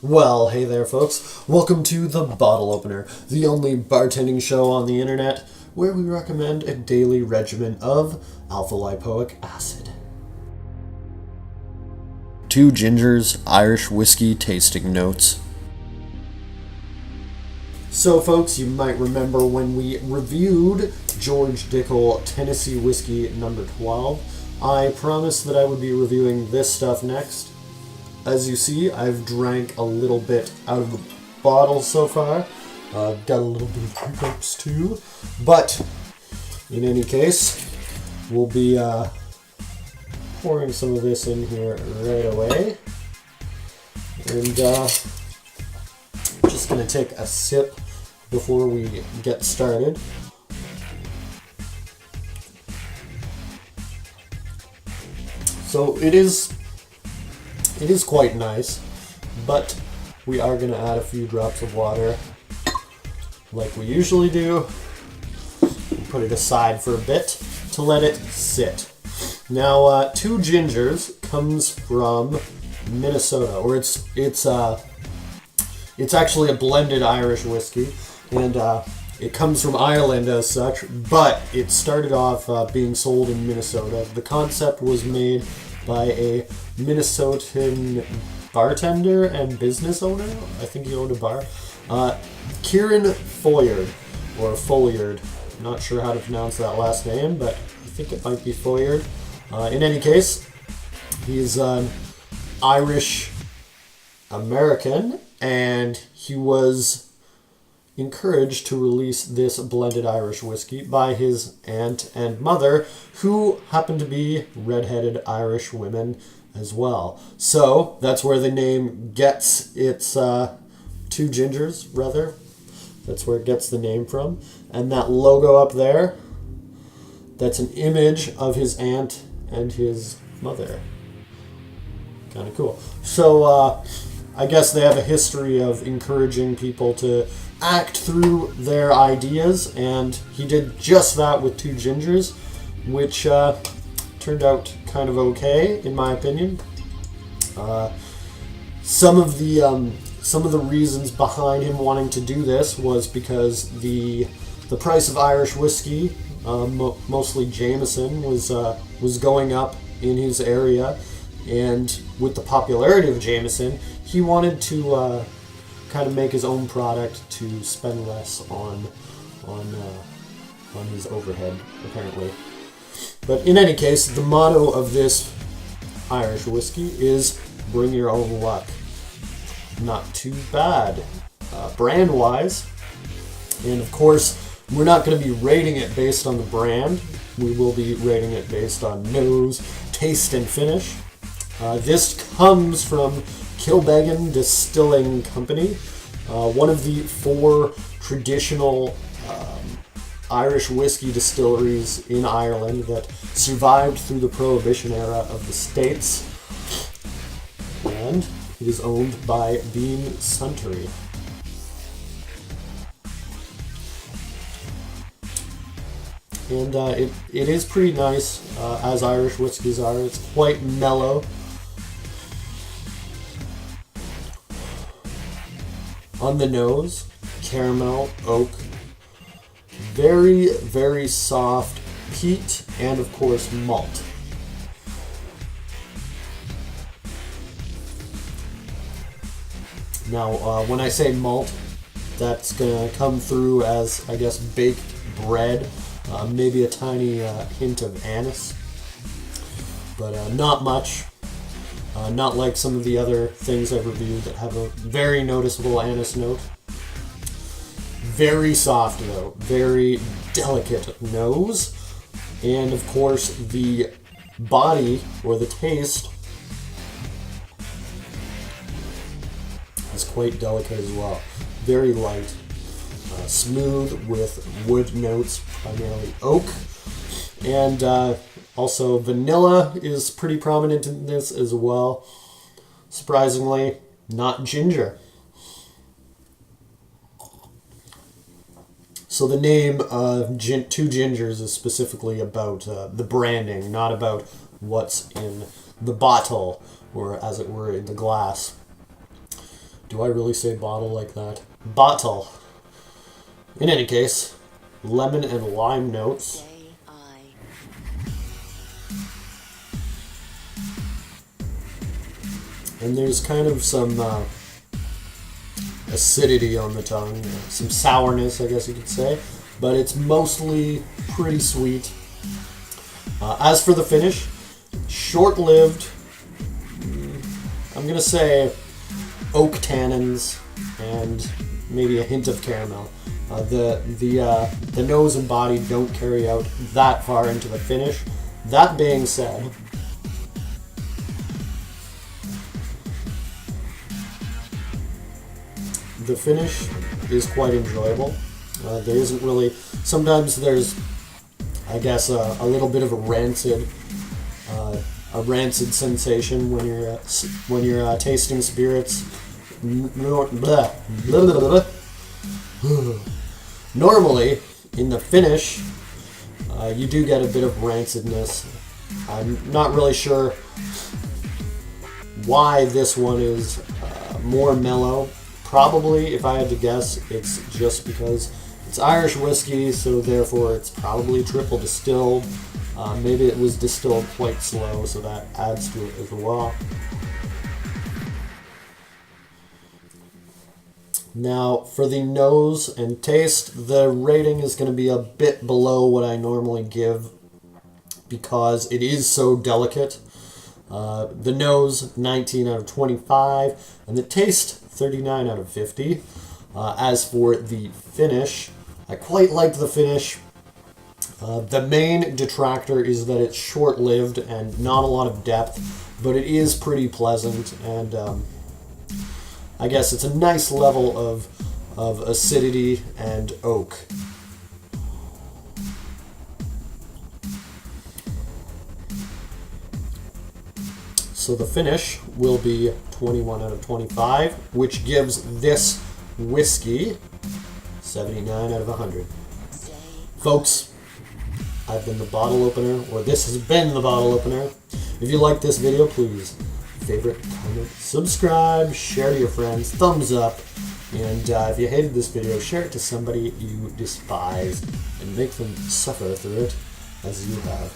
Well, hey there, folks. Welcome to The Bottle Opener, the only bartending show on the internet where we recommend a daily regimen of alpha-lipoic acid. Two Gingers Irish Whiskey Tasting Notes. So, folks, you might remember when we reviewed George Dickel Tennessee Whiskey number 12, I promised that I would be reviewing this stuff next. As you see, I've drank a little bit out of the bottle so far. Got a little bit of hiccups too. But, in any case, we'll be pouring some of this in here right away. And just going to take a sip before we get started. So it is quite nice, but we are going to add a few drops of water like we usually do. Put it aside for a bit to let it sit. Now, Two Gingers comes from Minnesota, or it's actually a blended Irish whiskey, and it comes from Ireland as such, but it started off being sold in Minnesota. The concept was made by a Minnesotan bartender and business owner. I think he owned a bar. Kieran Foyard, or Folliard. Not sure how to pronounce that last name, but I think it might be Foyard. In any case, he's an Irish American, and he was encouraged to release this blended Irish whiskey by his aunt and mother, who happened to be redheaded Irish women as well. So that's where the name gets its Two Gingers, rather. That's where it gets the name from. And that logo up there, that's an image of his aunt and his mother. Kind of cool. So I guess they have a history of encouraging people to act through their ideas, and he did just that with Two Gingers, which turned out kind of okay, in my opinion. Some of the reasons behind him wanting to do this was because the price of Irish whiskey, mostly Jameson, was going up in his area, and with the popularity of Jameson, he wanted to kind of make his own product to spend less on his overhead, apparently. But in any case, the motto of this Irish whiskey is "Bring your own luck." Not too bad, brand-wise. And of course, we're not going to be rating it based on the brand. We will be rating it based on nose, taste, and finish. This comes from Kilbeggan Distilling Company, one of the 4 traditional Irish whiskey distilleries in Ireland that survived through the Prohibition era of the States, and it is owned by Beam Suntory. And it is pretty nice, as Irish whiskeys are. It's quite mellow. On the nose, caramel, oak, very, very soft peat, and of course malt. Now, when I say malt, that's going to come through as, I guess, baked bread, maybe a tiny hint of anise, but not much. Not like some of the other things I've reviewed that have a very noticeable anise note. Very soft, though. Very delicate nose. And, of course, the body, or the taste, is quite delicate as well. Very light. Smooth with wood notes, primarily oak. And also vanilla is pretty prominent in this as well. Surprisingly, not ginger. So the name Two Gingers is specifically about the branding, not about what's in the bottle, or as it were, in the glass. Do I really say bottle like that? Bottle. In any case, lemon and lime notes. And there's kind of some acidity on the tongue, some sourness, I guess you could say, but it's mostly pretty sweet. As for the finish, short-lived. I'm gonna say oak tannins and maybe a hint of caramel. The nose and body don't carry out that far into the finish. That being said, the finish is quite enjoyable. There isn't really. Sometimes there's, I guess, a little bit of a rancid sensation when you're tasting spirits. Normally, in the finish, you do get a bit of rancidness. I'm not really sure why this one is more mellow. Probably, if I had to guess, it's just because it's Irish whiskey, so therefore it's probably triple distilled. Maybe it was distilled quite slow, so that adds to it as well. Now, for the nose and taste, the rating is going to be a bit below what I normally give because it is so delicate. The nose, 19 out of 25, and the taste, 39 out of 50. As for the finish, I quite liked the finish. The main detractor is that it's short-lived and not a lot of depth, but it is pretty pleasant, and I guess it's a nice level of acidity and oak. So the finish will be 21 out of 25, which gives this whiskey 79 out of 100. Folks, I've been the bottle opener, or this has been the bottle opener. If you like this video, please favorite, comment, subscribe, share to your friends, thumbs up, and if you hated this video, share it to somebody you despise and make them suffer through it as you have.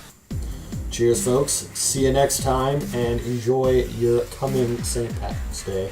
Cheers, folks. See you next time, and enjoy your coming St. Patrick's Day.